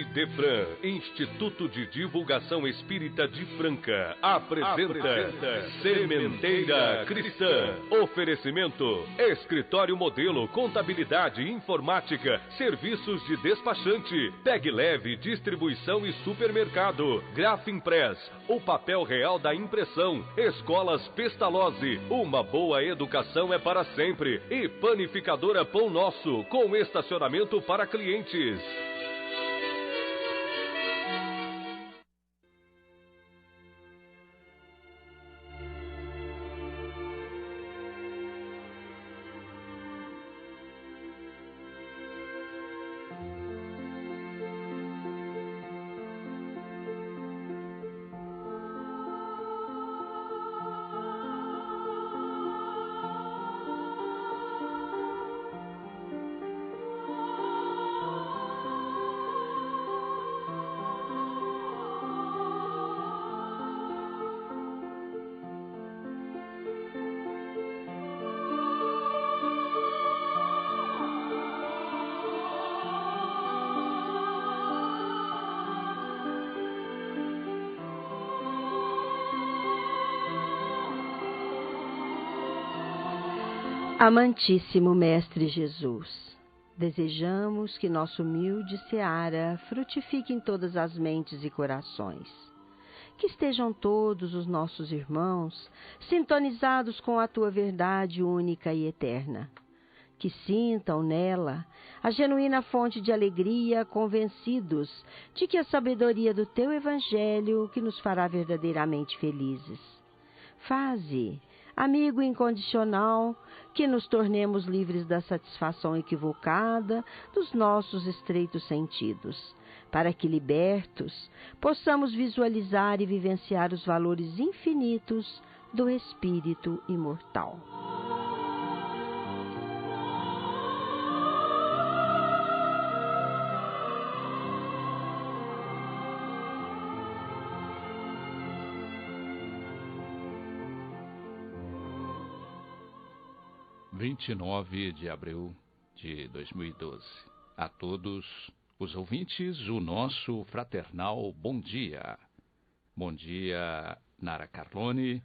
Idefran, Instituto de Divulgação Espírita de Franca, apresenta Sementeira Cristã. Oferecimento: Escritório Modelo, Contabilidade, Informática, Serviços de Despachante, Pegue Leve, Distribuição e Supermercado, Grafimpress, o papel real da impressão, Escolas Pestalozzi, uma boa educação é para sempre, e Panificadora Pão Nosso, com estacionamento para clientes. Amantíssimo Mestre Jesus, desejamos que nosso humilde seara frutifique em todas as mentes e corações. Que estejam todos os nossos irmãos sintonizados com a Tua verdade única e eterna. Que sintam nela a genuína fonte de alegria, convencidos de que a sabedoria do Teu Evangelho que nos fará verdadeiramente felizes. Faze, amigo incondicional, que nos tornemos livres da satisfação equivocada dos nossos estreitos sentidos, para que, libertos, possamos visualizar e vivenciar os valores infinitos do Espírito imortal. De abril de 2012. A todos os ouvintes, o nosso fraternal bom dia. Bom dia, Nara Carlone.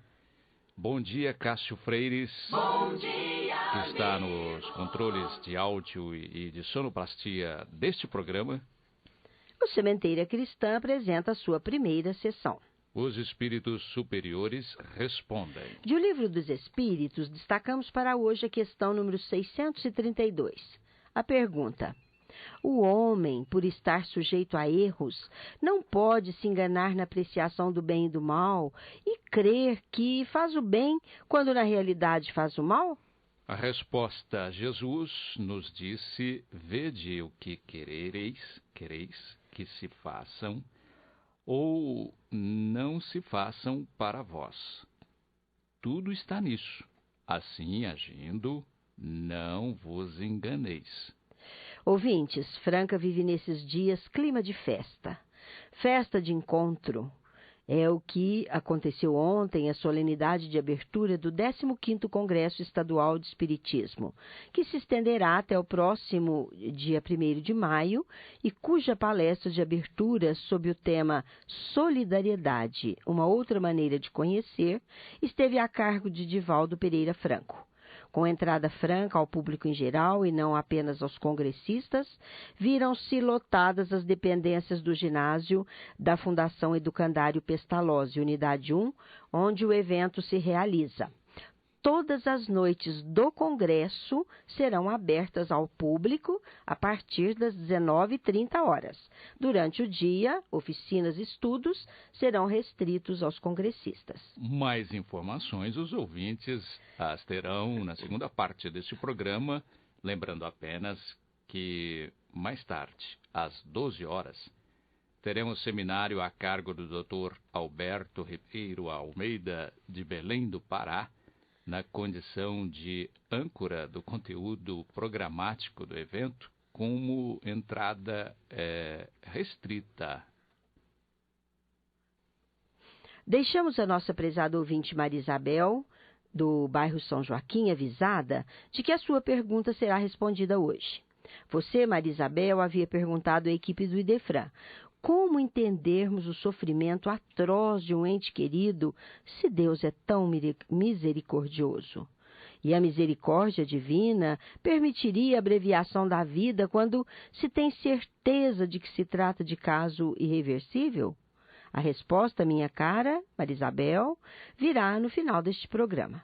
Bom dia, Cássio Freires. Bom dia, que está nos controles de áudio e de sonoplastia deste programa. O Sementeira Cristã apresenta a sua primeira sessão. Os espíritos superiores respondem. De O Livro dos Espíritos, destacamos para hoje a questão número 632. A pergunta: o homem, por estar sujeito a erros, não pode se enganar na apreciação do bem e do mal e crer que faz o bem quando na realidade faz o mal? A resposta: Jesus nos disse: vede o que quereis que se façam, ou não se façam para vós. Tudo está nisso. Assim, agindo, não vos enganeis. Ouvintes, Franca vive nesses dias clima de festa. Festa de encontro. É o que aconteceu ontem, a solenidade de abertura do 15º Congresso Estadual de Espiritismo, que se estenderá até o próximo dia 1º de maio e cuja palestra de abertura sob o tema Solidariedade, uma outra maneira de conhecer, esteve a cargo de Divaldo Pereira Franco. Com entrada franca ao público em geral e não apenas aos congressistas, viram-se lotadas as dependências do ginásio da Fundação Educandário Pestalozzi, Unidade 1, onde o evento se realiza. Todas as noites do congresso serão abertas ao público a partir das 19h30. Durante o dia, oficinas e estudos serão restritos aos congressistas. Mais informações os ouvintes as terão na segunda parte deste programa, lembrando apenas que mais tarde, às 12h, teremos seminário a cargo do Dr. Alberto Ribeiro Almeida, de Belém do Pará, na condição de âncora do conteúdo programático do evento, como entrada restrita. Deixamos a nossa prezada ouvinte Maria Isabel, do bairro São Joaquim, avisada de que a sua pergunta será respondida hoje. Você, Maria Isabel, havia perguntado à equipe do Idefran como entendermos o sofrimento atroz de um ente querido se Deus é tão misericordioso. E a misericórdia divina permitiria a abreviação da vida quando se tem certeza de que se trata de caso irreversível? A resposta, minha cara, Maria Isabel, virá no final deste programa.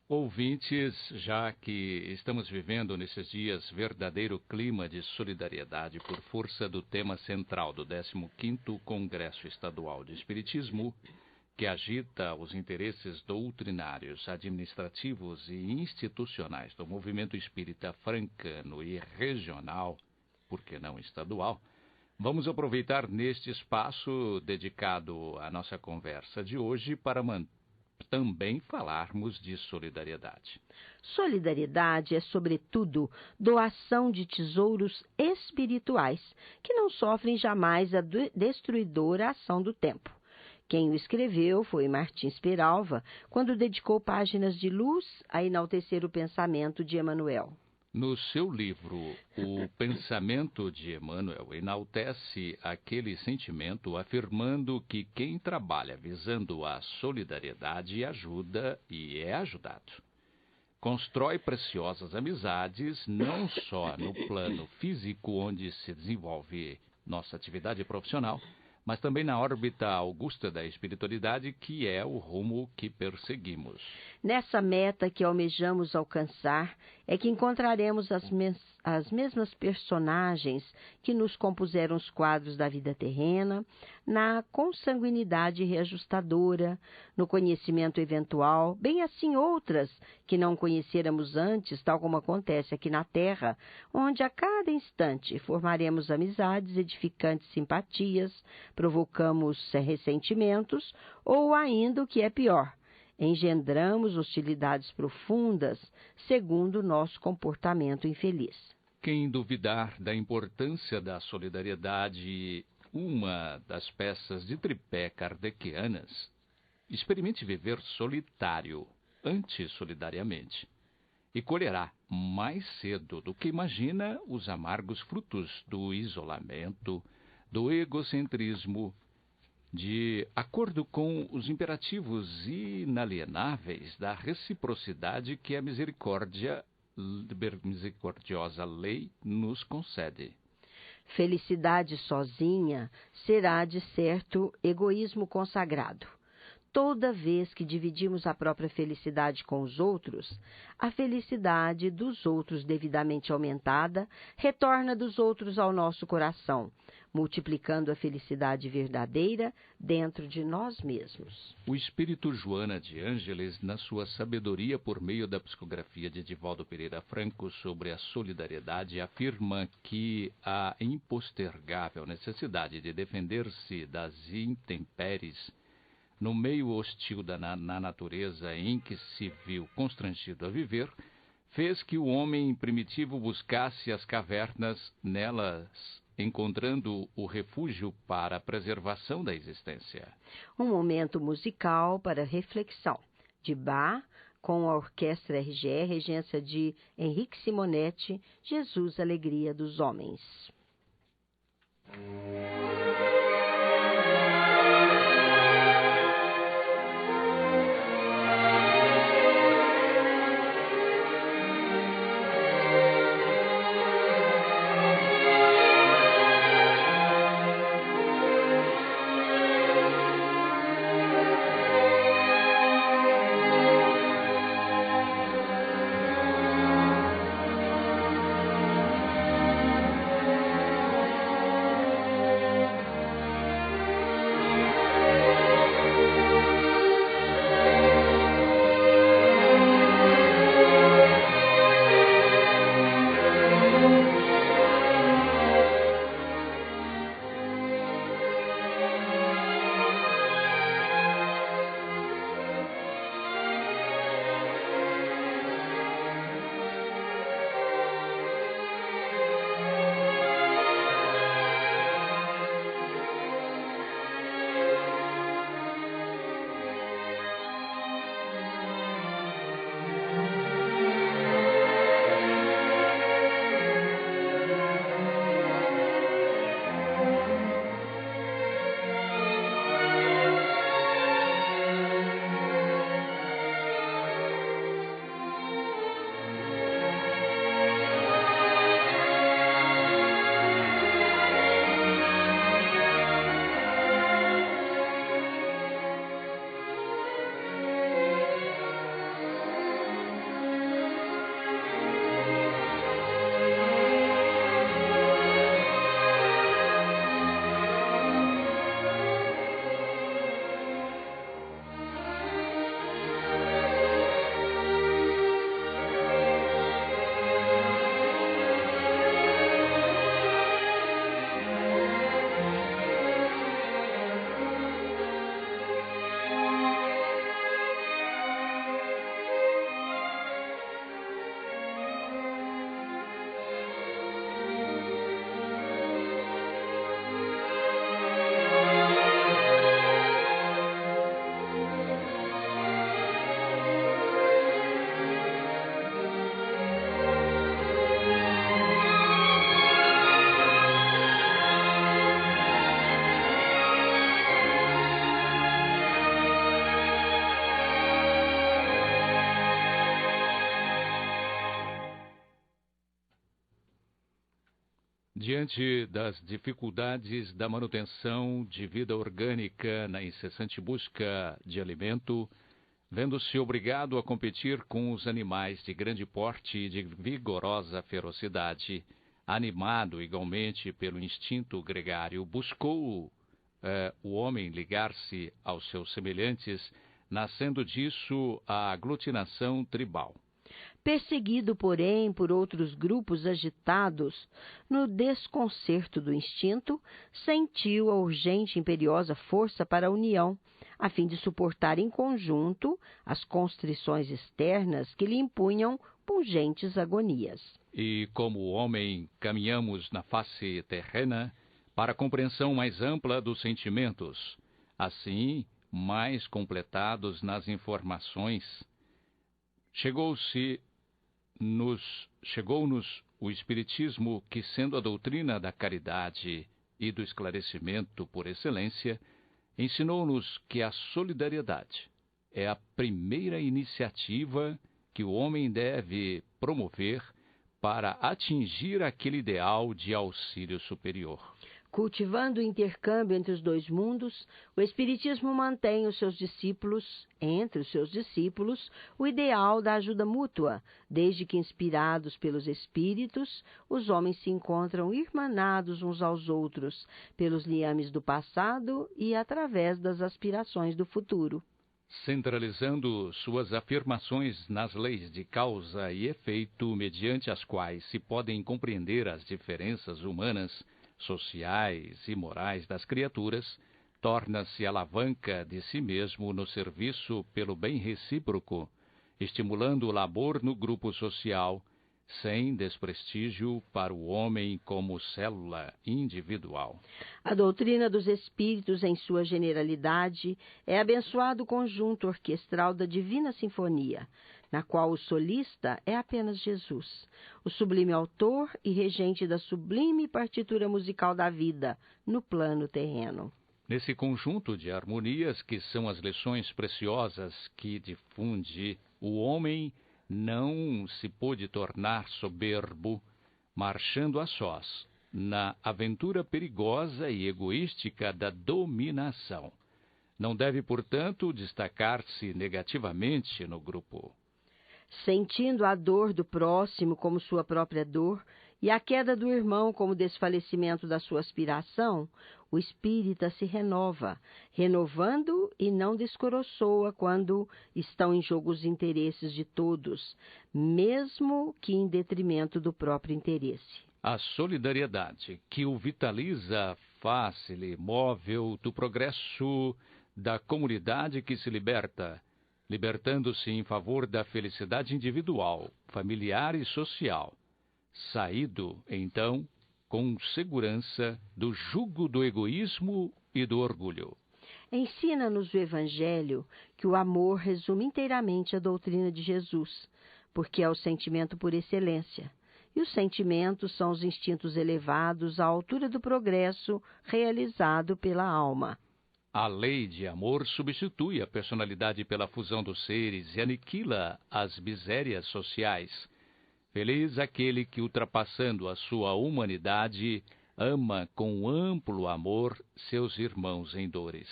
Ouvintes, já que estamos vivendo nesses dias verdadeiro clima de solidariedade por força do tema central do 15º Congresso Estadual de Espiritismo, que agita os interesses doutrinários, administrativos e institucionais do movimento espírita francano e regional, por que não estadual, vamos aproveitar neste espaço dedicado à nossa conversa de hoje para também falarmos de solidariedade. Solidariedade é, sobretudo, doação de tesouros espirituais, que não sofrem jamais a destruidora ação do tempo. Quem o escreveu foi Martins Peralva, quando dedicou páginas de luz a enaltecer o pensamento de Emmanuel. No seu livro, O Pensamento de Emmanuel enaltece aquele sentimento afirmando que quem trabalha visando a solidariedade ajuda e é ajudado. Constrói preciosas amizades não só no plano físico onde se desenvolve nossa atividade profissional, mas também na órbita augusta da espiritualidade, que é o rumo que perseguimos. Nessa meta que almejamos alcançar, é que encontraremos as mesmas personagens que nos compuseram os quadros da vida terrena, na consanguinidade reajustadora, no conhecimento eventual, bem assim outras que não conhecêramos antes, tal como acontece aqui na Terra, onde a cada instante formaremos amizades, edificantes simpatias, provocamos ressentimentos ou ainda o que é pior, engendramos hostilidades profundas segundo o nosso comportamento infeliz. Quem duvidar da importância da solidariedade, uma das peças de tripé kardecianas, experimente viver solitário, antissolidariamente, e colherá mais cedo do que imagina os amargos frutos do isolamento, do egocentrismo, de acordo com os imperativos inalienáveis da reciprocidade que a misericordiosa lei nos concede. Felicidade sozinha será, de certo, egoísmo consagrado. Toda vez que dividimos a própria felicidade com os outros, a felicidade dos outros devidamente aumentada retorna dos outros ao nosso coração, multiplicando a felicidade verdadeira dentro de nós mesmos. O espírito Joana de Ângeles, na sua sabedoria por meio da psicografia de Edivaldo Pereira Franco sobre a solidariedade, afirma que a impostergável necessidade de defender-se das intempéries no meio hostil na natureza em que se viu constrangido a viver, fez que o homem primitivo buscasse as cavernas, nelas encontrando o refúgio para a preservação da existência. Um momento musical para reflexão, de Bach, com a Orquestra RGE, regência de Henrique Simonetti, Jesus, Alegria dos Homens. Diante das dificuldades da manutenção de vida orgânica na incessante busca de alimento, vendo-se obrigado a competir com os animais de grande porte e de vigorosa ferocidade, animado igualmente pelo instinto gregário, buscou o homem ligar-se aos seus semelhantes, nascendo disso a aglutinação tribal. Perseguido, porém, por outros grupos agitados no desconcerto do instinto, sentiu a urgente e imperiosa força para a união, a fim de suportar em conjunto as constrições externas que lhe impunham pungentes agonias. E como o homem, caminhamos na face terrena para a compreensão mais ampla dos sentimentos, assim, mais completados nas informações, chegou-nos o Espiritismo, que, sendo a doutrina da caridade e do esclarecimento por excelência, ensinou-nos que a solidariedade é a primeira iniciativa que o homem deve promover para atingir aquele ideal de auxílio superior. Cultivando o intercâmbio entre os dois mundos, o Espiritismo mantém entre os seus discípulos, o ideal da ajuda mútua, desde que, inspirados pelos Espíritos, os homens se encontram irmanados uns aos outros, pelos liames do passado e através das aspirações do futuro. Centralizando suas afirmações nas leis de causa e efeito, mediante as quais se podem compreender as diferenças humanas, sociais e morais das criaturas, torna-se alavanca de si mesmo no serviço pelo bem recíproco, estimulando o labor no grupo social, sem desprestígio para o homem como célula individual. A doutrina dos Espíritos, em sua generalidade, é abençoado conjunto orquestral da Divina Sinfonia, na qual o solista é apenas Jesus, o sublime autor e regente da sublime partitura musical da vida, no plano terreno. Nesse conjunto de harmonias, que são as lições preciosas que difunde, o homem não se pôde tornar soberbo, marchando a sós, na aventura perigosa e egoística da dominação. Não deve, portanto, destacar-se negativamente no grupo. Sentindo a dor do próximo como sua própria dor e a queda do irmão como desfalecimento da sua aspiração, o espírita se renova, renovando e não descoroçoa quando estão em jogo os interesses de todos, mesmo que em detrimento do próprio interesse. A solidariedade, que o vitaliza, faz-lhe móvel do progresso da comunidade que se liberta, libertando-se em favor da felicidade individual, familiar e social, saído, então, com segurança do jugo do egoísmo e do orgulho. Ensina-nos o Evangelho que o amor resume inteiramente a doutrina de Jesus, porque é o sentimento por excelência, e os sentimentos são os instintos elevados à altura do progresso realizado pela alma. A lei de amor substitui a personalidade pela fusão dos seres e aniquila as misérias sociais. Feliz aquele que, ultrapassando a sua humanidade, ama com amplo amor seus irmãos em dores.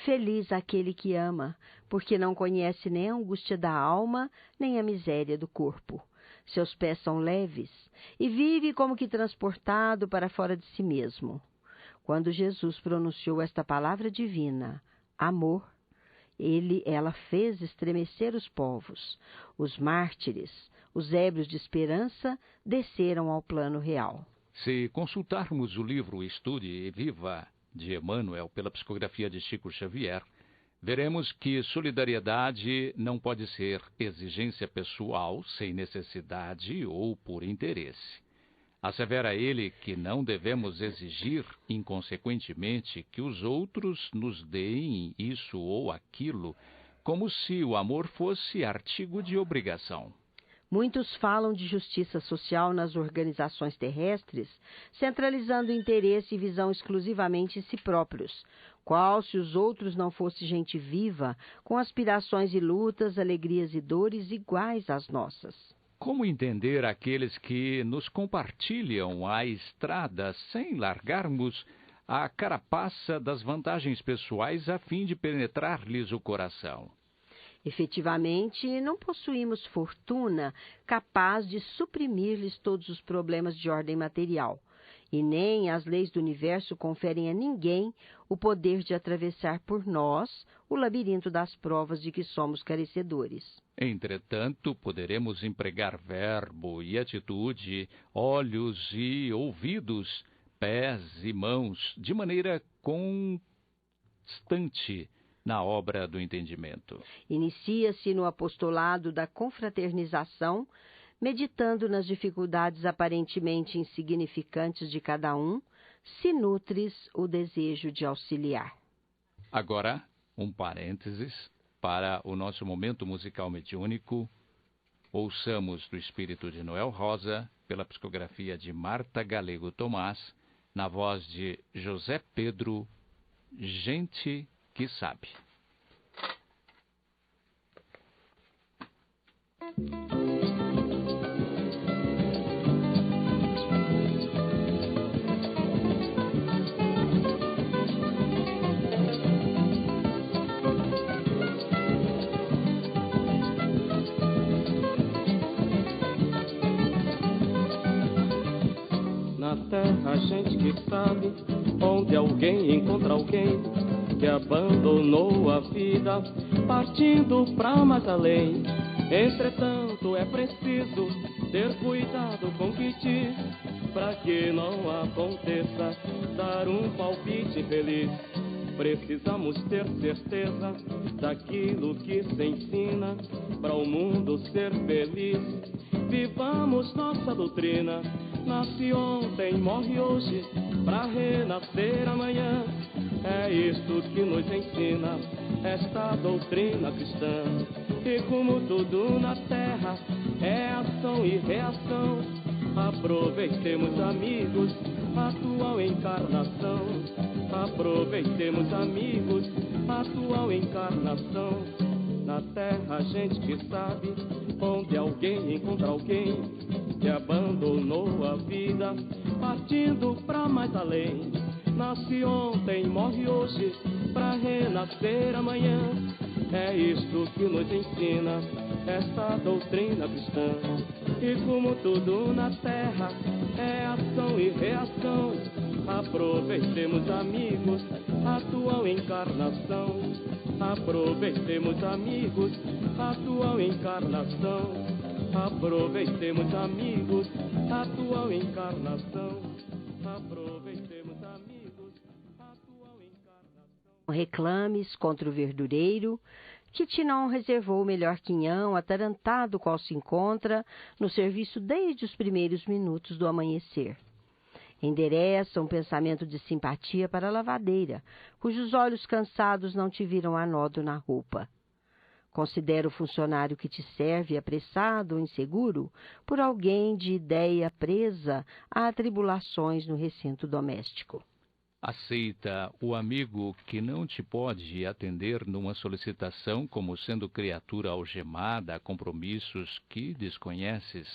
Feliz aquele que ama, porque não conhece nem a angústia da alma, nem a miséria do corpo. Seus pés são leves e vive como que transportado para fora de si mesmo. Quando Jesus pronunciou esta palavra divina, amor, ela fez estremecer os povos. Os mártires, os ébrios de esperança, desceram ao plano real. Se consultarmos o livro Estude e Viva, de Emmanuel, pela psicografia de Chico Xavier, veremos que solidariedade não pode ser exigência pessoal, sem necessidade ou por interesse. Assevera ele que não devemos exigir, inconsequentemente, que os outros nos deem isso ou aquilo, como se o amor fosse artigo de obrigação. Muitos falam de justiça social nas organizações terrestres, centralizando interesse e visão exclusivamente em si próprios, qual se os outros não fossem gente viva, com aspirações e lutas, alegrias e dores iguais às nossas. Como entender aqueles que nos compartilham a estrada sem largarmos a carapaça das vantagens pessoais a fim de penetrar-lhes o coração? Efetivamente, não possuímos fortuna capaz de suprimir-lhes todos os problemas de ordem material, e nem as leis do universo conferem a ninguém o poder de atravessar por nós o labirinto das provas de que somos carecedores. Entretanto, poderemos empregar verbo e atitude, olhos e ouvidos, pés e mãos, de maneira constante na obra do entendimento. Inicia-se no apostolado da confraternização, meditando nas dificuldades aparentemente insignificantes de cada um, se nutres o desejo de auxiliar. Agora, um parênteses para o nosso momento musical mediúnico. Ouçamos do espírito de Noel Rosa, pela psicografia de Marta Galego Tomás, na voz de José Pedro, Gente que Sabe. Na terra a gente que sabe, onde alguém encontra alguém que abandonou a vida, partindo pra mais além. Entretanto é preciso ter cuidado com o que diz, pra que não aconteça dar um palpite infeliz. Precisamos ter certeza daquilo que se ensina, pra o mundo ser feliz. Vivamos nossa doutrina. Nasce ontem, morre hoje, pra renascer amanhã. É isto que nos ensina esta doutrina cristã. E como tudo na terra é ação e reação, aproveitemos, amigos, a atual encarnação. Aproveitemos, amigos, a atual encarnação. Na terra a gente que sabe, onde alguém encontra alguém que abandonou a vida, partindo pra mais além. Nasce ontem, morre hoje, pra renascer amanhã. É isto que nos ensina esta doutrina cristã. E como tudo na terra é ação e reação, aproveitemos, amigos, a atual encarnação. Aproveitemos, amigos, a atual encarnação. Aproveitemos, amigos, a atual encarnação. Aproveitemos, amigos, a atual encarnação. Reclames contra o verdureiro, que te não reservou o melhor quinhão, atarantado qual se encontra no serviço desde os primeiros minutos do amanhecer. Endereça um pensamento de simpatia para a lavadeira, cujos olhos cansados não te viram a nódo na roupa. Considera o funcionário que te serve apressado ou inseguro por alguém de ideia presa a atribulações no recinto doméstico. Aceita o amigo que não te pode atender numa solicitação como sendo criatura algemada a compromissos que desconheces.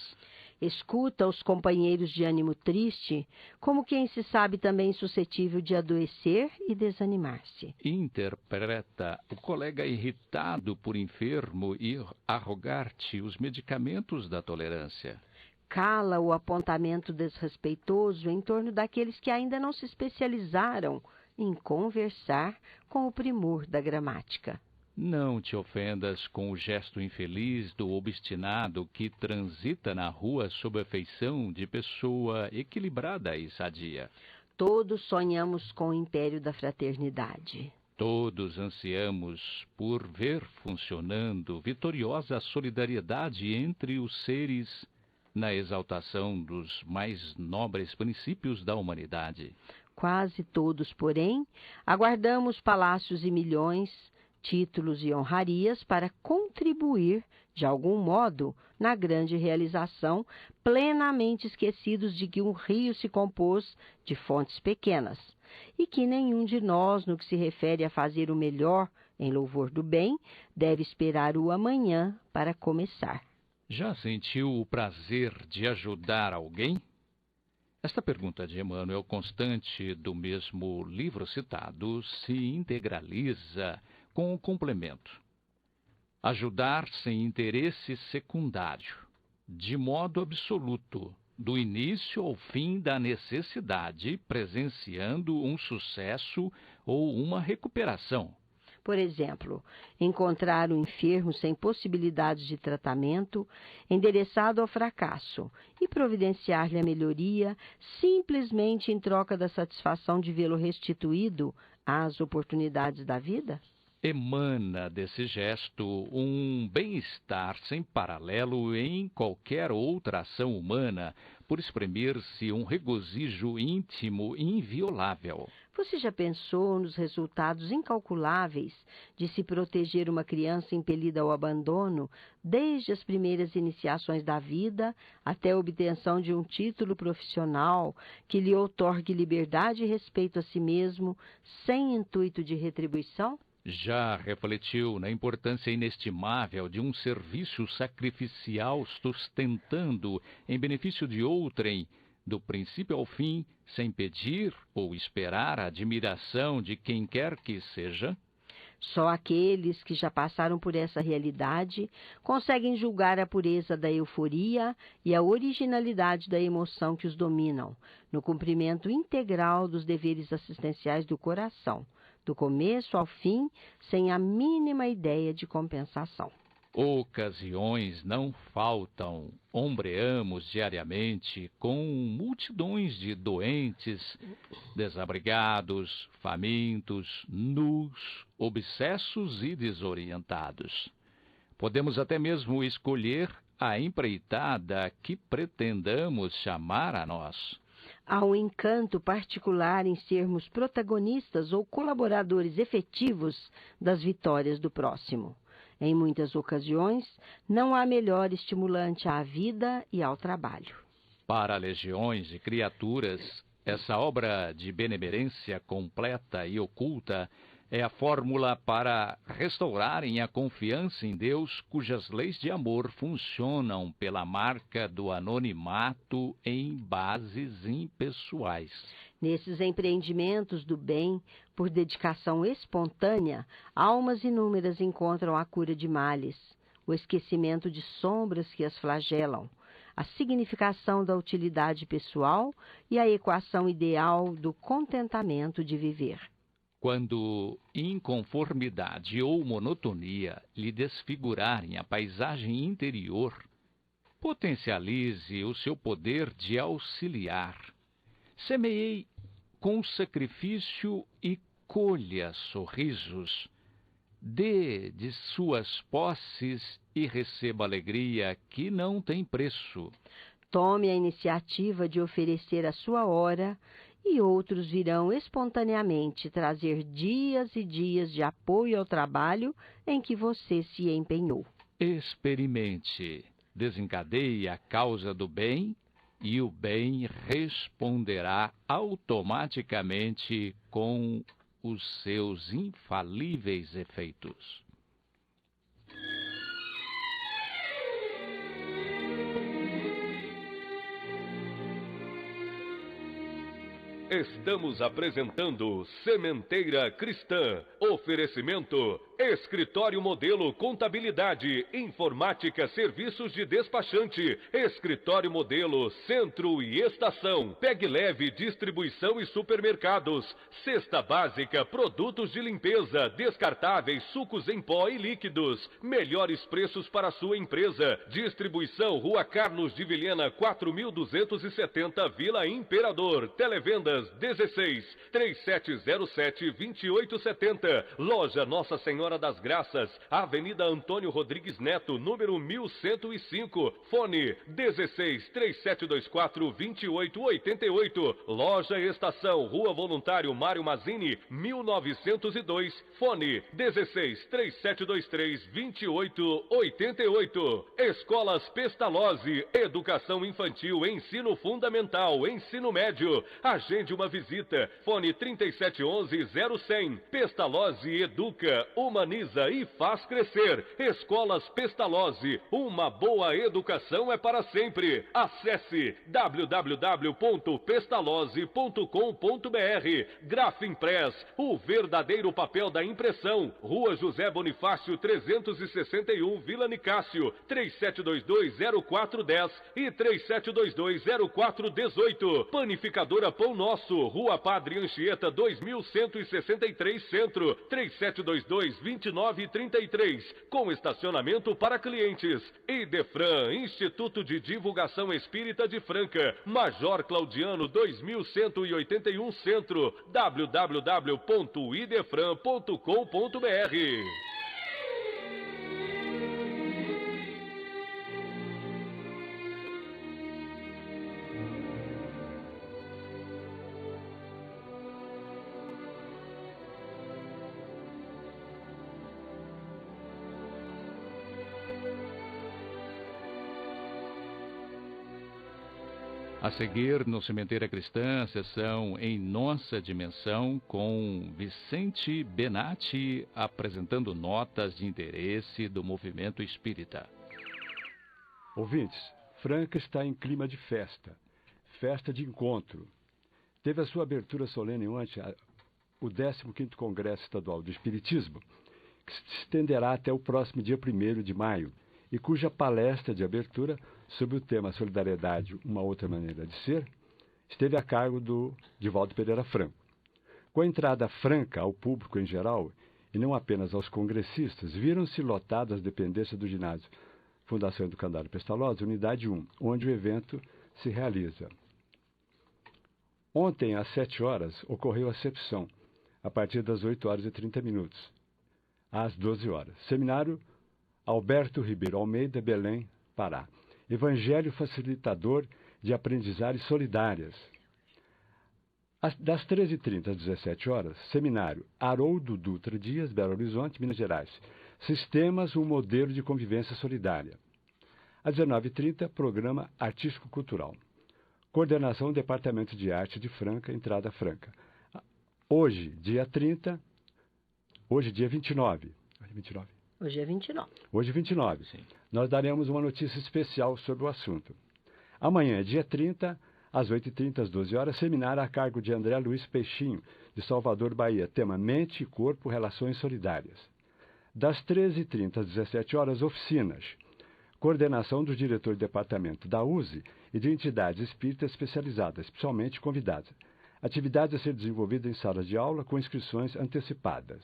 Escuta os companheiros de ânimo triste, como quem se sabe também suscetível de adoecer e desanimar-se. Interpreta o colega irritado por enfermo e arrogar-te os medicamentos da tolerância. Cala o apontamento desrespeitoso em torno daqueles que ainda não se especializaram em conversar com o primor da gramática. Não te ofendas com o gesto infeliz do obstinado que transita na rua sob a feição de pessoa equilibrada e sadia. Todos sonhamos com o império da fraternidade. Todos ansiamos por ver funcionando vitoriosa a solidariedade entre os seres na exaltação dos mais nobres princípios da humanidade. Quase todos, porém, aguardamos palácios e milhões, títulos e honrarias para contribuir, de algum modo, na grande realização, plenamente esquecidos de que um rio se compôs de fontes pequenas, e que nenhum de nós, no que se refere a fazer o melhor em louvor do bem, deve esperar o amanhã para começar. Já sentiu o prazer de ajudar alguém? Esta pergunta de Emmanuel Constante, do mesmo livro citado, se integraliza com o complemento: ajudar sem interesse secundário, de modo absoluto, do início ao fim da necessidade, presenciando um sucesso ou uma recuperação. Por exemplo, encontrar o enfermo sem possibilidades de tratamento, endereçado ao fracasso, e providenciar-lhe a melhoria, simplesmente em troca da satisfação de vê-lo restituído às oportunidades da vida? Emana desse gesto um bem-estar sem paralelo em qualquer outra ação humana, por exprimir-se um regozijo íntimo e inviolável. Você já pensou nos resultados incalculáveis de se proteger uma criança impelida ao abandono, desde as primeiras iniciações da vida até a obtenção de um título profissional que lhe outorgue liberdade e respeito a si mesmo, sem intuito de retribuição? Já refletiu na importância inestimável de um serviço sacrificial sustentando em benefício de outrem, do princípio ao fim, sem pedir ou esperar a admiração de quem quer que seja? Só aqueles que já passaram por essa realidade conseguem julgar a pureza da euforia e a originalidade da emoção que os dominam, no cumprimento integral dos deveres assistenciais do coração, do começo ao fim, sem a mínima ideia de compensação. Ocasiões não faltam. Ombreamos diariamente com multidões de doentes, desabrigados, famintos, nus, obsessos e desorientados. Podemos até mesmo escolher a empreitada que pretendamos chamar a nós. Há um encanto particular em sermos protagonistas ou colaboradores efetivos das vitórias do próximo. Em muitas ocasiões, não há melhor estimulante à vida e ao trabalho. Para legiões de criaturas, essa obra de benemerência completa e oculta é a fórmula para restaurarem a confiança em Deus, cujas leis de amor funcionam pela marca do anonimato em bases impessoais. Nesses empreendimentos do bem, por dedicação espontânea, almas inúmeras encontram a cura de males, o esquecimento de sombras que as flagelam, a significação da utilidade pessoal e a equação ideal do contentamento de viver. Quando inconformidade ou monotonia lhe desfigurarem a paisagem interior, potencialize o seu poder de auxiliar. Semeie com sacrifício e colha sorrisos. Dê de suas posses e receba alegria que não tem preço. Tome a iniciativa de oferecer a sua hora e outros virão espontaneamente trazer dias e dias de apoio ao trabalho em que você se empenhou. Experimente, desencadeie a causa do bem e o bem responderá automaticamente com os seus infalíveis efeitos. Estamos apresentando Sementeira Cristã. Oferecimento: Escritório Modelo Contabilidade, Informática, Serviços de Despachante, Escritório Modelo Centro e Estação, Pegue Leve Distribuição e Supermercados, Cesta Básica, Produtos de Limpeza, Descartáveis, Sucos em Pó e Líquidos, melhores preços para a sua empresa. Distribuição Rua Carlos de Vilhena 4270, Vila Imperador. Televendas 16 3707 2870. Loja Nossa Senhora das Graças, Avenida Antônio Rodrigues Neto, número 1105. Fone 16 3724 2888. Loja Estação, Rua Voluntário Mário Mazzini, 1902. Fone 16 3723 2888. Escolas Pestalozzi, Educação Infantil, Ensino Fundamental, Ensino Médio. Agende uma visita. Fone 3711 0100. Pestalozzi Educa, uma humaniza e faz crescer. Escolas Pestalozzi, uma boa educação é para sempre. Acesse www.pestalozzi.com.br. Grafimpress, o verdadeiro papel da impressão. Rua José Bonifácio 361, Vila Nicásio, 3722-0410 e 3722-0418. Panificadora Pão Nosso, Rua Padre Anchieta 2163 Centro, 3722-2933, com estacionamento para clientes. Idefran, Instituto de Divulgação Espírita de Franca, Major Claudiano 2181 Centro, www.idefran.com.br. A seguir, no Sementeira Cristã, sessão Em Nossa Dimensão, com Vicente Benatti apresentando notas de interesse do movimento espírita. Ouvintes, Franca está em clima de festa, festa de encontro. Teve a sua abertura solene ontem o 15º Congresso Estadual do Espiritismo, que se estenderá até o próximo dia 1º de maio, e cuja palestra de abertura sobre o tema Solidariedade, uma outra maneira de ser, esteve a cargo do Divaldo Pereira Franco. Com a entrada franca ao público em geral, e não apenas aos congressistas, viram-se lotadas as dependências do ginásio Fundação Educandário Pestalozzi, Unidade 1, onde o evento se realiza. Ontem, às 7 horas, ocorreu a recepção, a partir das 8h30, às 12 horas. Seminário Alberto Ribeiro Almeida, Belém, Pará. Evangelho facilitador de aprendizagens solidárias. Das 13h30 às 17 horas, seminário Haroldo Dutra Dias, Belo Horizonte, Minas Gerais. Sistemas, um modelo de convivência solidária. Às 19h30, programa Artístico-Cultural. Coordenação Departamento de Arte de Franca, Entrada Franca. Hoje, dia 30, hoje, dia 29. Hoje é 29. Hoje, 29. Sim. Nós daremos uma notícia especial sobre o assunto. Amanhã, dia 30, às 8h30, às 12 horas, seminário a cargo de André Luiz Peixinho, de Salvador, Bahia. Tema Mente e Corpo, Relações Solidárias. Das 13h30 às 17 horas, oficinas. Coordenação do diretor de departamento da USE e de entidades espíritas especializadas, especialmente convidadas. Atividade a ser desenvolvida em salas de aula com inscrições antecipadas.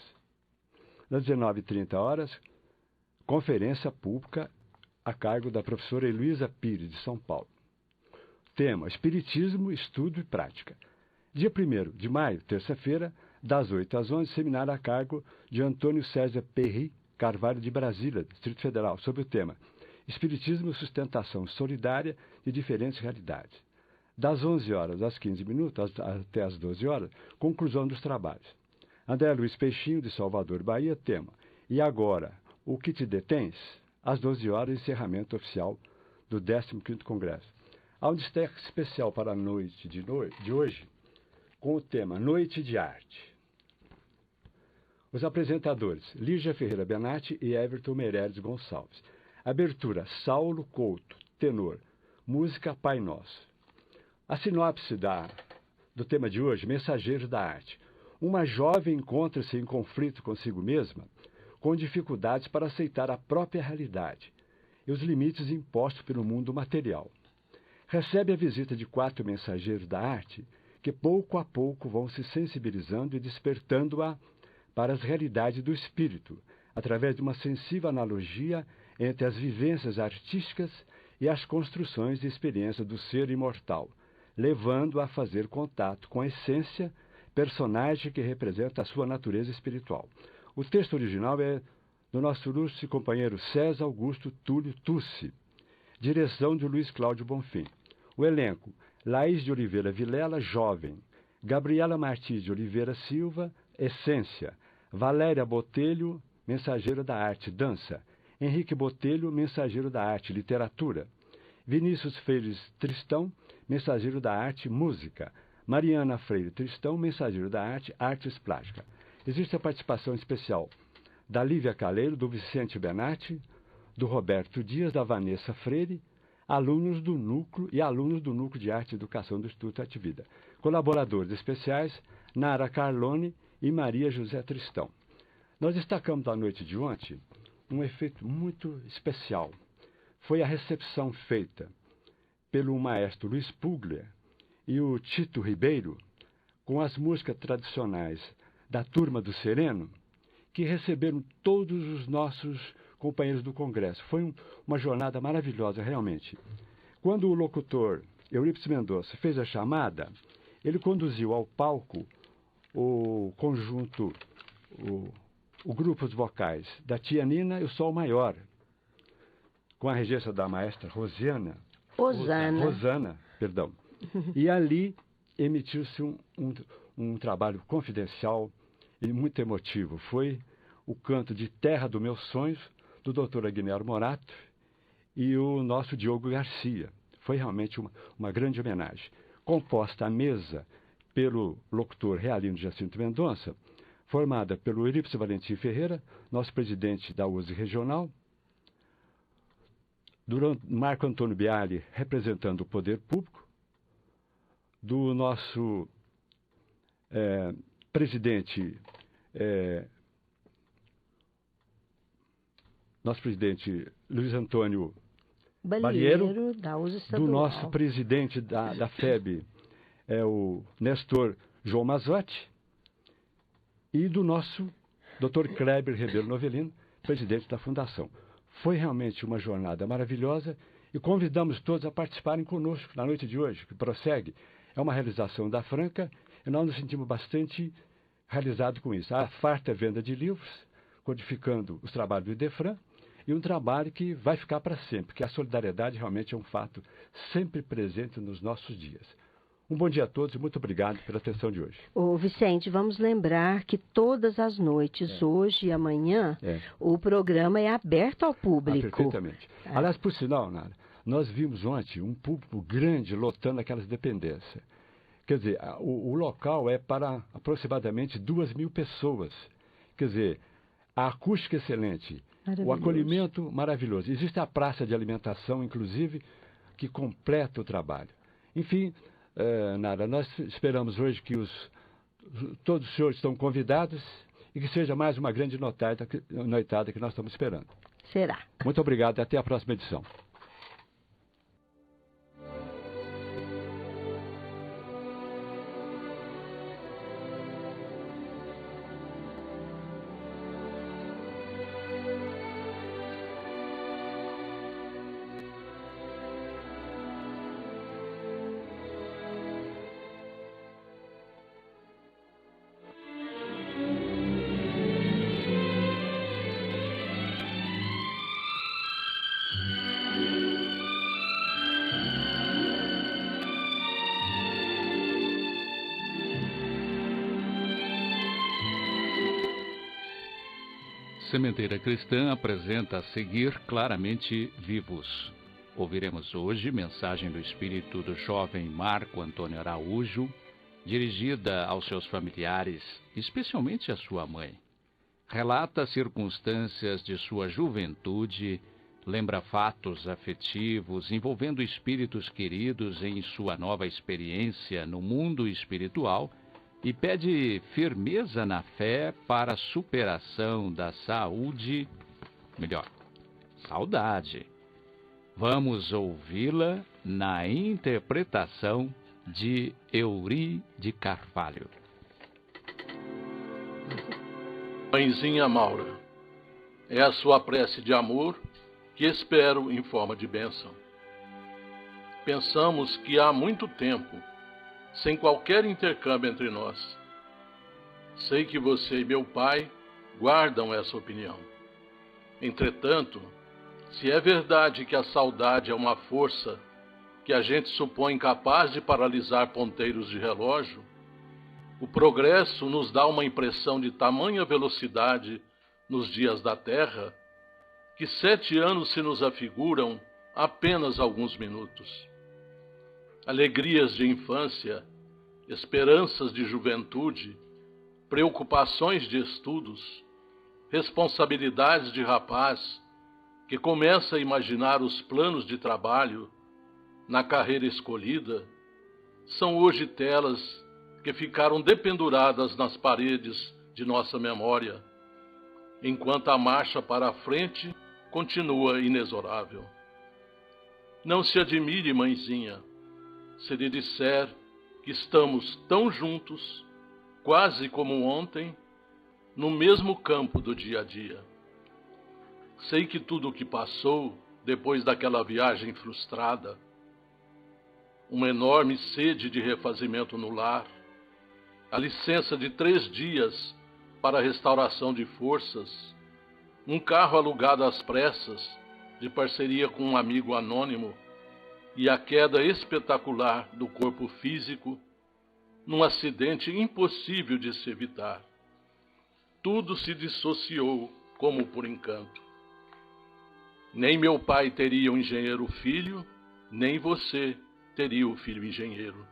Às 19h30, conferência pública a cargo da professora Heloísa Pires, de São Paulo. Tema: Espiritismo, Estudo e Prática. Dia 1º de maio, terça-feira, das 8 às 11, seminário a cargo de Antônio César Perry Carvalho, de Brasília, Distrito Federal, sobre o tema Espiritismo, Sustentação Solidária de Diferentes Realidades. Das 11 horas às 15 minutos, até às 12 horas, conclusão dos trabalhos. André Luiz Peixinho, de Salvador, Bahia, tema: E agora, o que te detens? Às 12 horas, encerramento oficial do 15º Congresso. Há um destaque especial para a noite de hoje, com o tema Noite de Arte. Os apresentadores, Lígia Ferreira Benatti e Everton Meireles Gonçalves. Abertura, Saulo Couto, tenor. Música, Pai Nosso. A sinopse do tema de hoje, Mensageiros da Arte. Uma jovem encontra-se em conflito consigo mesma, com dificuldades para aceitar a própria realidade e os limites impostos pelo mundo material. Recebe a visita de 4 mensageiros da arte que pouco a pouco vão se sensibilizando e despertando-a para as realidades do espírito, através de uma sensível analogia entre as vivências artísticas e as construções de experiência do ser imortal, levando-a a fazer contato com a essência, personagem que representa a sua natureza espiritual. O texto original é do nosso ilustre companheiro César Augusto Túlio Tussi, direção de Luiz Cláudio Bonfim. O elenco: Laís de Oliveira Vilela, jovem; Gabriela Martins de Oliveira Silva, essência; Valéria Botelho, mensageiro da arte, dança; Henrique Botelho, mensageiro da arte, literatura; Vinícius Freire Tristão, mensageiro da arte, música; Mariana Freire Tristão, mensageiro da arte, artes plásticas. Existe a participação especial da Lívia Caleiro, do Vicente Benatti, do Roberto Dias, da Vanessa Freire, alunos do núcleo e alunos do Núcleo de Arte e Educação do Instituto Ativida. Colaboradores especiais, Nara Carlone e Maria José Tristão. Nós destacamos da noite de ontem um efeito muito especial. Foi a recepção feita pelo maestro Luiz Puglia e o Tito Ribeiro, com as músicas tradicionais da Turma do Sereno, que receberam todos os nossos companheiros do Congresso. Foi uma jornada maravilhosa, realmente. Quando o locutor Eurípides Mendonça fez a chamada, ele conduziu ao palco o conjunto, o grupo de vocais da Tia Nina e o Sol Maior, com a regência da maestra Rosana. E ali emitiu-se um trabalho confidencial e muito emotivo. Foi o canto de Terra dos Meus Sonhos, do Dr. Aguinaldo Morato e o nosso Diogo Garcia. Foi realmente uma grande homenagem. Composta à mesa pelo locutor Realino Jacinto Mendonça, formada pelo Eurípides Valentim Ferreira, nosso presidente da USE Regional, Marco Antônio Biali, representando o poder público, do nosso presidente Luiz Antônio Balheiro, da USE Estadual. do nosso presidente da FEB, o Nestor João Mazotti, e do nosso Dr. Kleber Ribeiro Novelino, presidente da Fundação. Foi realmente uma jornada maravilhosa e convidamos todos a participarem conosco na noite de hoje, que prossegue. É uma realização da Franca e nós nos sentimos bastante realizados com isso. A farta venda de livros, codificando os trabalhos do Idefran, e um trabalho que vai ficar para sempre, porque a solidariedade realmente é um fato sempre presente nos nossos dias. Um bom dia a todos e muito obrigado pela atenção de hoje. Ô Vicente, vamos lembrar que todas as noites, hoje e amanhã, o programa é aberto ao público. Perfeitamente. Aliás, por sinal, Nara, nós vimos ontem um público grande lotando aquelas dependências. Quer dizer, o local é para aproximadamente 2.000 pessoas. Quer dizer, a acústica excelente, o acolhimento maravilhoso. Existe a praça de alimentação, inclusive, que completa o trabalho. Enfim, Nara, nós esperamos hoje que todos os senhores estão convidados e que seja mais uma grande noitada que nós estamos esperando. Será. Muito obrigado e até a próxima edição. Sementeira Cristã apresenta a seguir Claramente Vivos. Ouviremos hoje mensagem do espírito do jovem Marco Antônio Araújo, dirigida aos seus familiares, especialmente à sua mãe. Relata circunstâncias de sua juventude, lembra fatos afetivos envolvendo espíritos queridos em sua nova experiência no mundo espiritual e pede firmeza na fé para a superação da saúde, saudade. Vamos ouvi-la na interpretação de Eurí de Carvalho. Mãezinha Maura, é a sua prece de amor que espero em forma de bênção. Pensamos que há muito tempo, sem qualquer intercâmbio entre nós. Sei que você e meu pai guardam essa opinião. Entretanto, se é verdade que a saudade é uma força que a gente supõe capaz de paralisar ponteiros de relógio, o progresso nos dá uma impressão de tamanha velocidade nos dias da Terra que 7 anos se nos afiguram apenas alguns minutos. Alegrias de infância, esperanças de juventude, preocupações de estudos, responsabilidades de rapaz que começa a imaginar os planos de trabalho na carreira escolhida, são hoje telas que ficaram dependuradas nas paredes de nossa memória, enquanto a marcha para a frente continua inexorável. Não se admire, mãezinha, se lhe disser que estamos tão juntos, quase como ontem, no mesmo campo do dia a dia. Sei que tudo o que passou depois daquela viagem frustrada, uma enorme sede de refazimento no lar, a licença de 3 dias para a restauração de forças, um carro alugado às pressas, de parceria com um amigo anônimo, e a queda espetacular do corpo físico, num acidente impossível de se evitar. Tudo se dissociou como por encanto. Nem meu pai teria um engenheiro filho, nem você teria o filho engenheiro.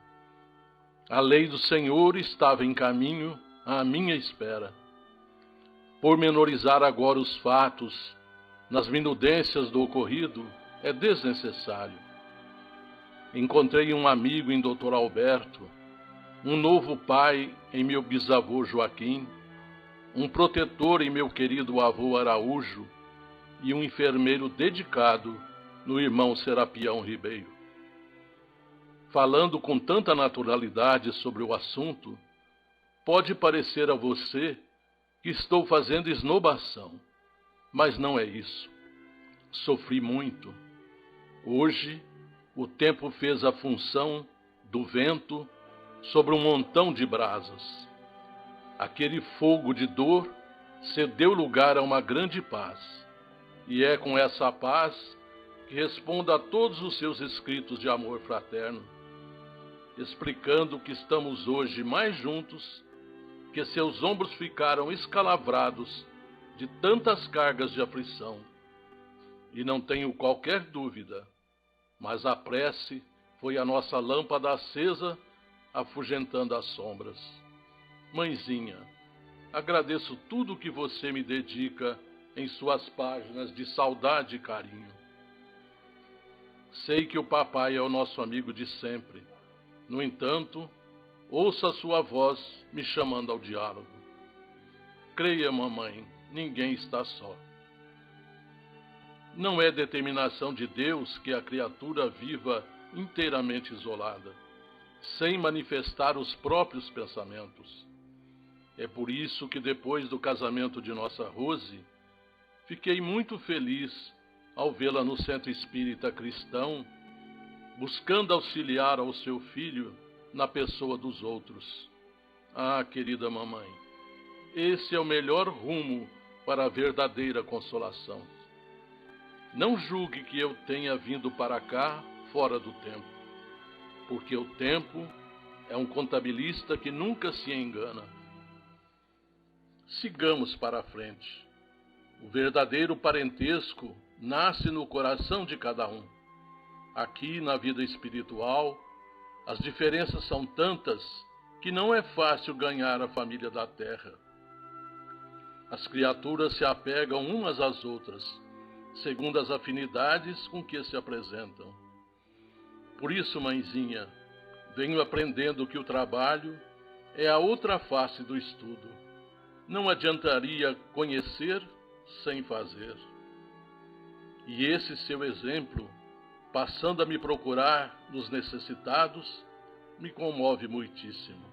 A lei do Senhor estava em caminho à minha espera. Pormenorizar agora os fatos, nas minudências do ocorrido, é desnecessário. Encontrei um amigo em Dr. Alberto, um novo pai em meu bisavô Joaquim, um protetor em meu querido avô Araújo e um enfermeiro dedicado no irmão Serapião Ribeiro. Falando com tanta naturalidade sobre o assunto, pode parecer a você que estou fazendo esnobação, mas não é isso. Sofri muito. Hoje, o tempo fez a função do vento sobre um montão de brasas. Aquele fogo de dor cedeu lugar a uma grande paz, e é com essa paz que respondo a todos os seus escritos de amor fraterno, explicando que estamos hoje mais juntos, que seus ombros ficaram escalavrados de tantas cargas de aflição. E não tenho qualquer dúvida, mas a prece foi a nossa lâmpada acesa, afugentando as sombras. Mãezinha, agradeço tudo que você me dedica em suas páginas de saudade e carinho. Sei que o papai é o nosso amigo de sempre. No entanto, ouço a sua voz me chamando ao diálogo. Creia, mamãe, ninguém está só. Não é determinação de Deus que a criatura viva inteiramente isolada, sem manifestar os próprios pensamentos. É por isso que depois do casamento de nossa Rose, fiquei muito feliz ao vê-la no Centro Espírita Cristão, buscando auxiliar ao seu filho na pessoa dos outros. Ah, querida mamãe, esse é o melhor rumo para a verdadeira consolação. Não julgue que eu tenha vindo para cá fora do tempo, porque o tempo é um contabilista que nunca se engana. Sigamos para a frente. O verdadeiro parentesco nasce no coração de cada um. Aqui, na vida espiritual, as diferenças são tantas que não é fácil ganhar a família da terra. As criaturas se apegam umas às outras, segundo as afinidades com que se apresentam. Por isso, mãezinha, venho aprendendo que o trabalho é a outra face do estudo. Não adiantaria conhecer sem fazer. E esse seu exemplo, passando a me procurar nos necessitados, me comove muitíssimo.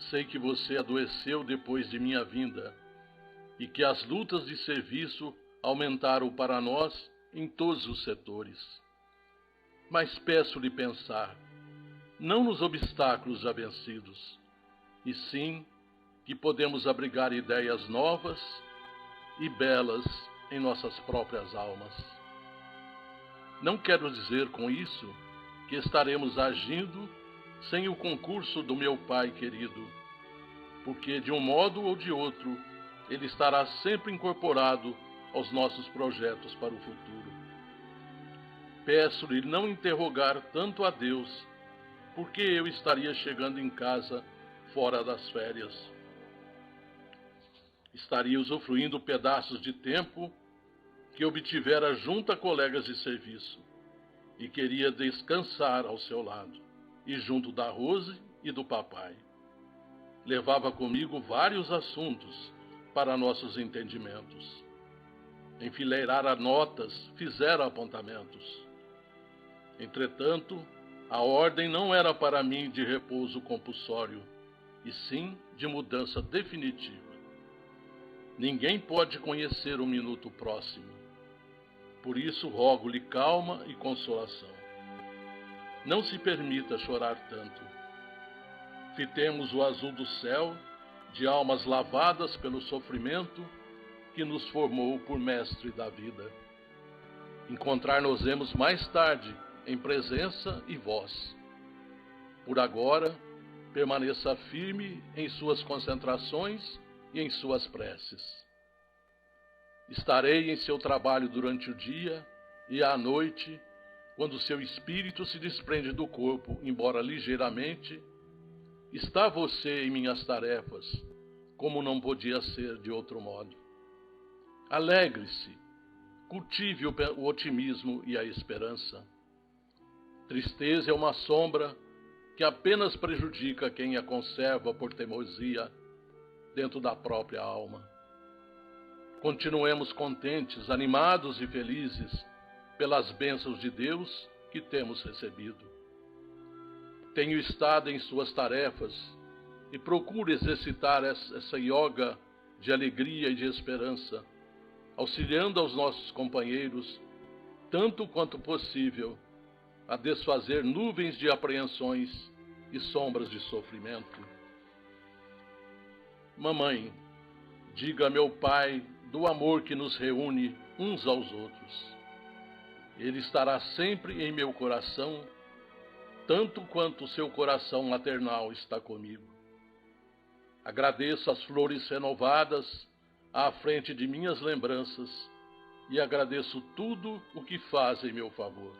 Sei que você adoeceu depois de minha vinda e que as lutas de serviço aumentaram para nós em todos os setores. Mas peço-lhe pensar, não nos obstáculos já vencidos, e sim que podemos abrigar ideias novas e belas em nossas próprias almas. Não quero dizer com isso que estaremos agindo sem o concurso do meu pai querido, porque de um modo ou de outro ele estará sempre incorporado aos nossos projetos para o futuro. Peço-lhe não interrogar tanto a Deus, porque eu estaria chegando em casa fora das férias. Estaria usufruindo pedaços de tempo que obtivera junto a colegas de serviço e queria descansar ao seu lado e junto da Rose e do papai. Levava comigo vários assuntos para nossos entendimentos. Enfileirara notas, fizera apontamentos. Entretanto, a ordem não era para mim de repouso compulsório, e sim de mudança definitiva. Ninguém pode conhecer o minuto próximo. Por isso rogo-lhe calma e consolação. Não se permita chorar tanto. Fitemos o azul do céu, de almas lavadas pelo sofrimento que nos formou por mestre da vida. Encontrar-nos-emos mais tarde, em presença e voz. Por agora, permaneça firme em suas concentrações e em suas preces. Estarei em seu trabalho durante o dia e à noite, quando seu espírito se desprende do corpo, embora ligeiramente, está você em minhas tarefas, como não podia ser de outro modo. Alegre-se, cultive o otimismo e a esperança. Tristeza é uma sombra que apenas prejudica quem a conserva por teimosia dentro da própria alma. Continuemos contentes, animados e felizes pelas bênçãos de Deus que temos recebido. Tenho estado em suas tarefas e procuro exercitar essa yoga de alegria e de esperança, auxiliando aos nossos companheiros, tanto quanto possível, a desfazer nuvens de apreensões e sombras de sofrimento. Mamãe, diga a meu pai do amor que nos reúne uns aos outros. Ele estará sempre em meu coração, tanto quanto seu coração maternal está comigo. Agradeço as flores renovadas à frente de minhas lembranças e agradeço tudo o que faz em meu favor.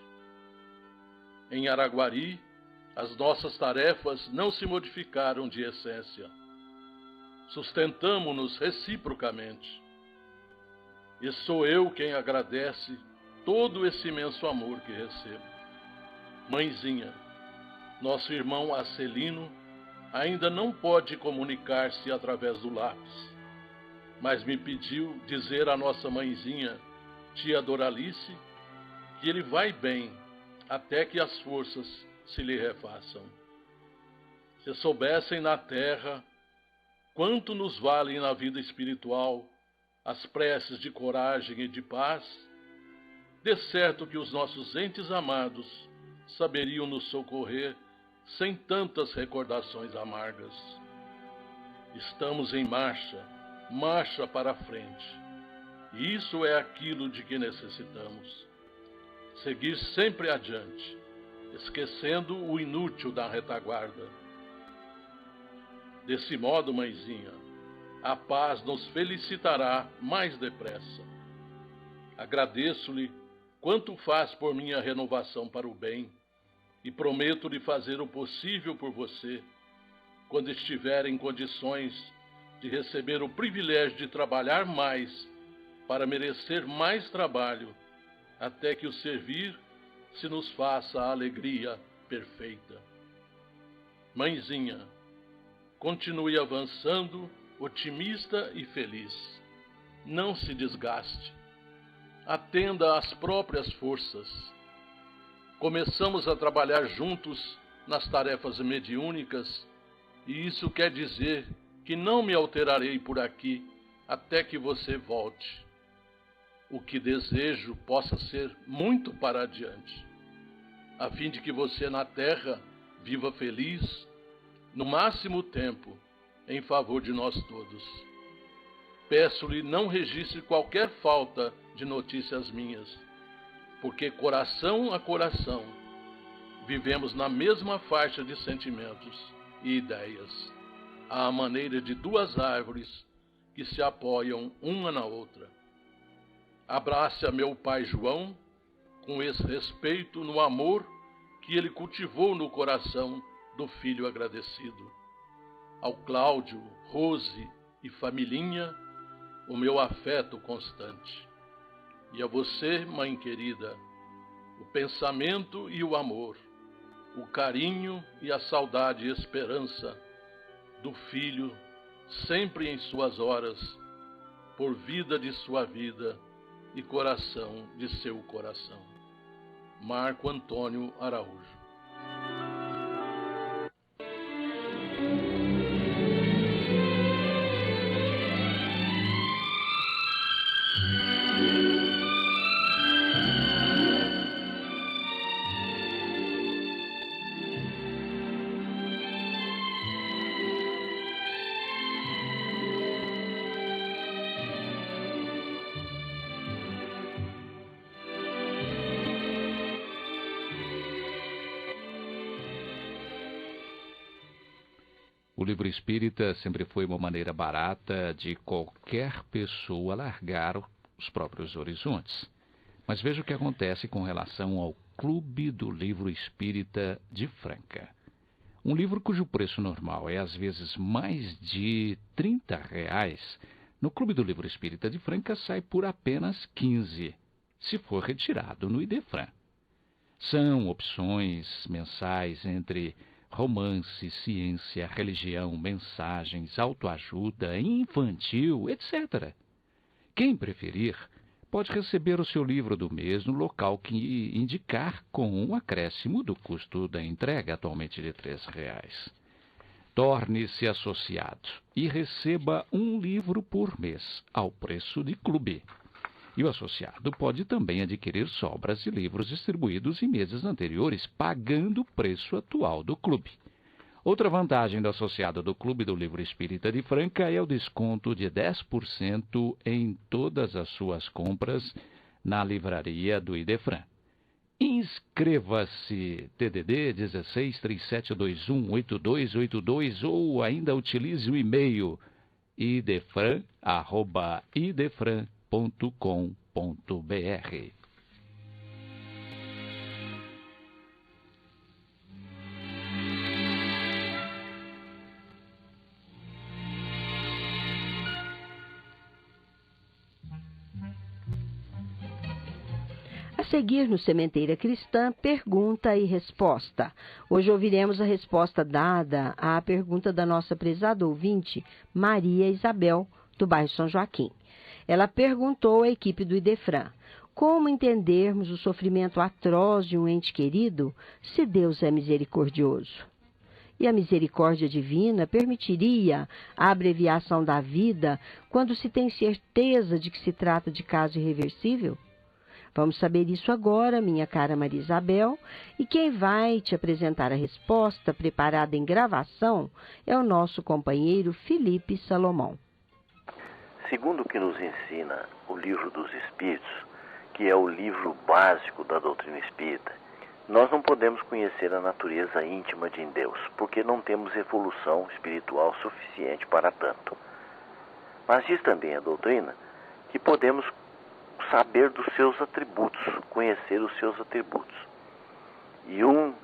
Em Araguari, as nossas tarefas não se modificaram de essência. Sustentamo-nos reciprocamente. E sou eu quem agradece todo esse imenso amor que recebo. Mãezinha, nosso irmão Acelino ainda não pode comunicar-se através do lápis, mas me pediu dizer à nossa mãezinha, tia Doralice, que ele vai bem até que as forças se lhe refaçam. Se soubessem na terra quanto nos valem na vida espiritual as preces de coragem e de paz, de certo que os nossos entes amados saberiam nos socorrer sem tantas recordações amargas. Estamos em marcha, marcha para a frente. E isso é aquilo de que necessitamos. Seguir sempre adiante, esquecendo o inútil da retaguarda. Desse modo, mãezinha, a paz nos felicitará mais depressa. Agradeço-lhe quanto faz por minha renovação para o bem e prometo-lhe fazer o possível por você quando estiver em condições de receber o privilégio de trabalhar mais para merecer mais trabalho, até que o servir se nos faça a alegria perfeita. Mãezinha, continue avançando, otimista e feliz. Não se desgaste. Atenda às próprias forças. Começamos a trabalhar juntos nas tarefas mediúnicas, e isso quer dizer que não me alterarei por aqui até que você volte. O que desejo possa ser muito para adiante, a fim de que você na terra viva feliz, no máximo tempo, em favor de nós todos. Peço-lhe não registre qualquer falta de notícias minhas, porque coração a coração vivemos na mesma faixa de sentimentos e ideias, à maneira de duas árvores que se apoiam uma na outra. Abrace a meu pai João com esse respeito no amor que ele cultivou no coração do filho agradecido. Ao Cláudio, Rose e familhinha, o meu afeto constante. E a você, mãe querida, o pensamento e o amor, o carinho e a saudade e esperança do filho, sempre em suas horas, por vida de sua vida e coração de seu coração. Marco Antônio Araújo. O livro espírita sempre foi uma maneira barata de qualquer pessoa largar os próprios horizontes. Mas veja o que acontece com relação ao Clube do Livro Espírita de Franca. Um livro cujo preço normal é às vezes mais de R$30, no Clube do Livro Espírita de Franca sai por apenas 15, se for retirado no Idefran. São opções mensais entre romance, ciência, religião, mensagens, autoajuda, infantil, etc. Quem preferir pode receber o seu livro do mês no local que indicar com um acréscimo do custo da entrega, atualmente de R$3. Torne-se associado e receba um livro por mês, ao preço de clube. E o associado pode também adquirir sobras de livros distribuídos em meses anteriores, pagando o preço atual do clube. Outra vantagem do associado do Clube do Livro Espírita de Franca é o desconto de 10% em todas as suas compras na livraria do Idefran. Inscreva-se, TDD 1637218282 ou ainda utilize o e-mail idefran@idefran.com.br. A seguir, no Sementeira Cristã, pergunta e resposta. Hoje ouviremos a resposta dada à pergunta da nossa prezada ouvinte, Maria Isabel, do bairro São Joaquim. Ela perguntou à equipe do Idefran: como entendermos o sofrimento atroz de um ente querido se Deus é misericordioso? E a misericórdia divina permitiria a abreviação da vida quando se tem certeza de que se trata de caso irreversível? Vamos saber isso agora, minha cara Maria Isabel, e quem vai te apresentar a resposta preparada em gravação é o nosso companheiro Felipe Salomão. Segundo o que nos ensina o Livro dos Espíritos, que é o livro básico da doutrina espírita, nós não podemos conhecer a natureza íntima de Deus, porque não temos evolução espiritual suficiente para tanto. Mas diz também a doutrina que podemos saber dos seus atributos, conhecer os seus atributos. E um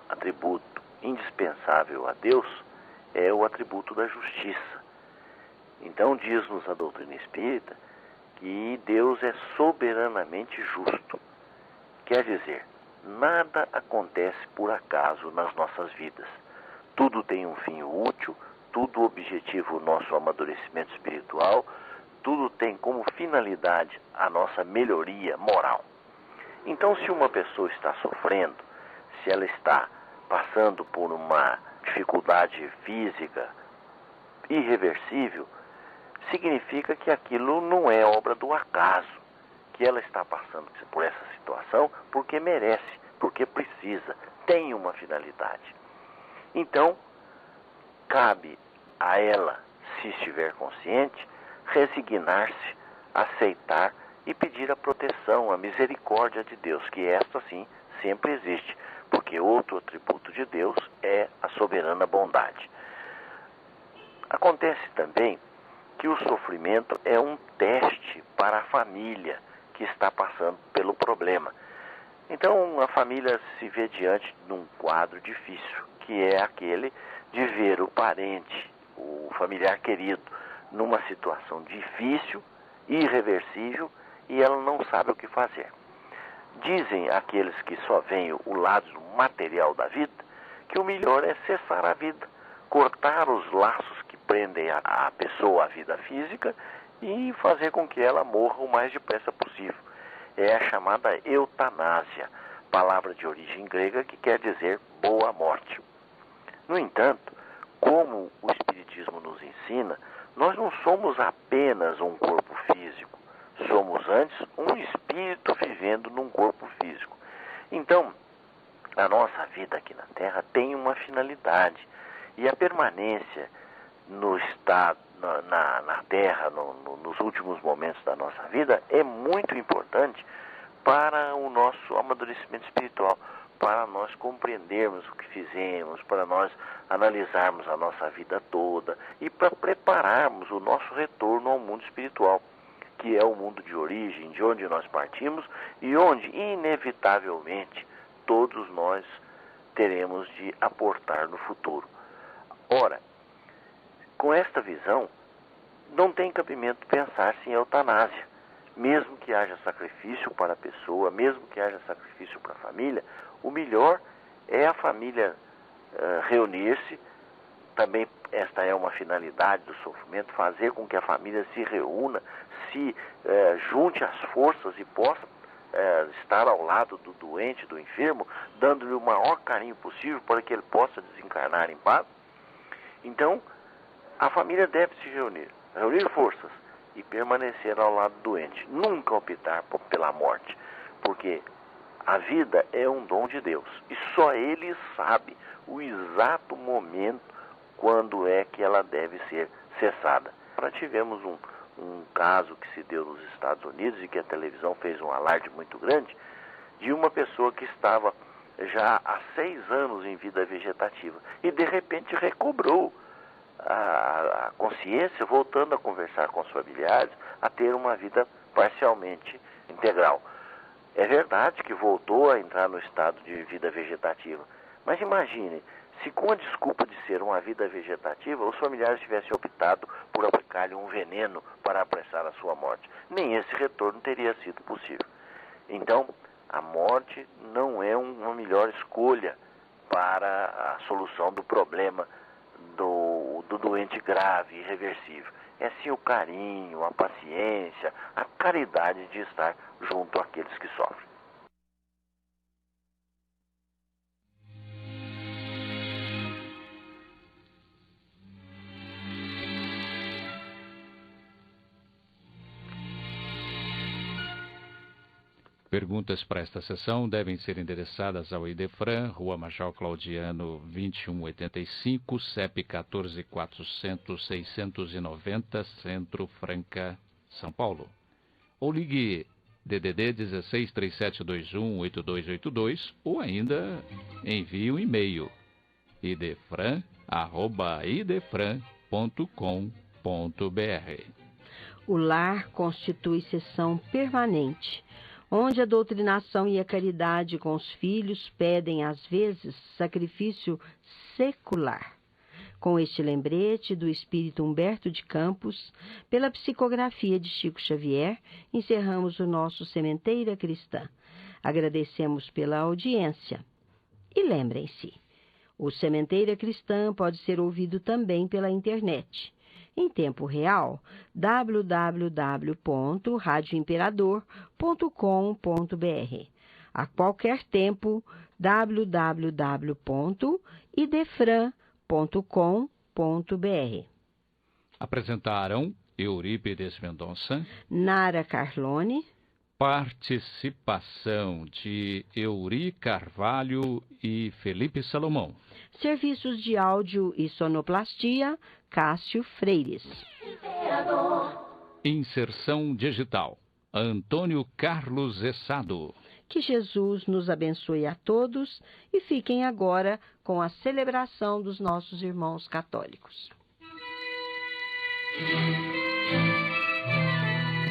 atributo indispensável a Deus é o atributo da justiça. Então diz-nos a doutrina espírita que Deus é soberanamente justo. Quer dizer, nada acontece por acaso nas nossas vidas. Tudo tem um fim útil, tudo objetiva o nosso amadurecimento espiritual, tudo tem como finalidade a nossa melhoria moral. Então, se uma pessoa está sofrendo, se ela está passando por uma dificuldade física irreversível, significa que aquilo não é obra do acaso, que ela está passando por essa situação porque merece, porque precisa, tem uma finalidade. Então, cabe a ela, se estiver consciente, resignar-se, aceitar e pedir a proteção, a misericórdia de Deus, que esta sim sempre existe, porque outro atributo de Deus é a soberana bondade. Acontece também que o sofrimento é um teste para a família que está passando pelo problema. Então a família se vê diante de um quadro difícil, que é aquele de ver o parente, o familiar querido, numa situação difícil irreversível e ela não sabe o que fazer. Dizem aqueles que só veem o lado material da vida que o melhor é cessar a vida, cortar os laços que prendem a pessoa à vida física e fazer com que ela morra o mais depressa possível. É a chamada eutanásia, palavra de origem grega que quer dizer boa morte. No entanto, como o Espiritismo nos ensina, nós não somos apenas um corpo físico, somos antes um espírito vivendo num corpo físico. Então, a nossa vida aqui na Terra tem uma finalidade, e a permanência no estado, na Terra, nos últimos momentos da nossa vida, é muito importante para o nosso amadurecimento espiritual, para nós compreendermos o que fizemos, para nós analisarmos a nossa vida toda e para prepararmos o nosso retorno ao mundo espiritual, que é o mundo de origem, de onde nós partimos e onde, inevitavelmente, todos nós teremos de aportar no futuro. Ora, com esta visão, não tem cabimento pensar-se em eutanásia. Mesmo que haja sacrifício para a pessoa, mesmo que haja sacrifício para a família, o melhor é a família reunir-se. Também esta é uma finalidade do sofrimento, fazer com que a família se reúna, se junte as forças e possa estar ao lado do doente, do enfermo, dando-lhe o maior carinho possível para que ele possa desencarnar em paz. Então, a família deve se reunir forças e permanecer ao lado do doente. Nunca optar pela morte, porque a vida é um dom de Deus e só Ele sabe o exato momento quando é que ela deve ser cessada. Nós tivemos um caso que se deu nos Estados Unidos e que a televisão fez um alarde muito grande, de uma pessoa que estava já há 6 anos em vida vegetativa e de repente recobrou a consciência, voltando a conversar com os familiares, a ter uma vida parcialmente integral. É verdade que voltou a entrar no estado de vida vegetativa, mas imagine, se com a desculpa de ser uma vida vegetativa, os familiares tivessem optado por aplicar-lhe um veneno para apressar a sua morte. Nem esse retorno teria sido possível. Então, a morte não é uma melhor escolha para a solução do problema do doente grave, irreversível. É sim o carinho, a paciência, a caridade de estar junto àqueles que sofrem. Perguntas para esta sessão devem ser endereçadas ao Idefran, Rua Major Claudiano, 2185, CEP 14.400.690, Centro Franca, São Paulo. Ou ligue DDD 1637218282 ou ainda envie um e-mail idefran@idefran.com.br. O lar constitui sessão permanente, onde a doutrinação e a caridade com os filhos pedem, às vezes, sacrifício secular. Com este lembrete do espírito Humberto de Campos, pela psicografia de Chico Xavier, encerramos o nosso Sementeira Cristã. Agradecemos pela audiência. E lembrem-se, o Sementeira Cristã pode ser ouvido também pela internet. Em tempo real, www.radioimperador.com.br. A qualquer tempo, www.idefran.com.br. Apresentaram Eurípides Mendonça, Nara Carlone, participação de Euri Carvalho e Felipe Salomão. Serviços de áudio e sonoplastia, Cássio Freires. Inserção digital, Antônio Carlos Essado. Que Jesus nos abençoe a todos e fiquem agora com a celebração dos nossos irmãos católicos.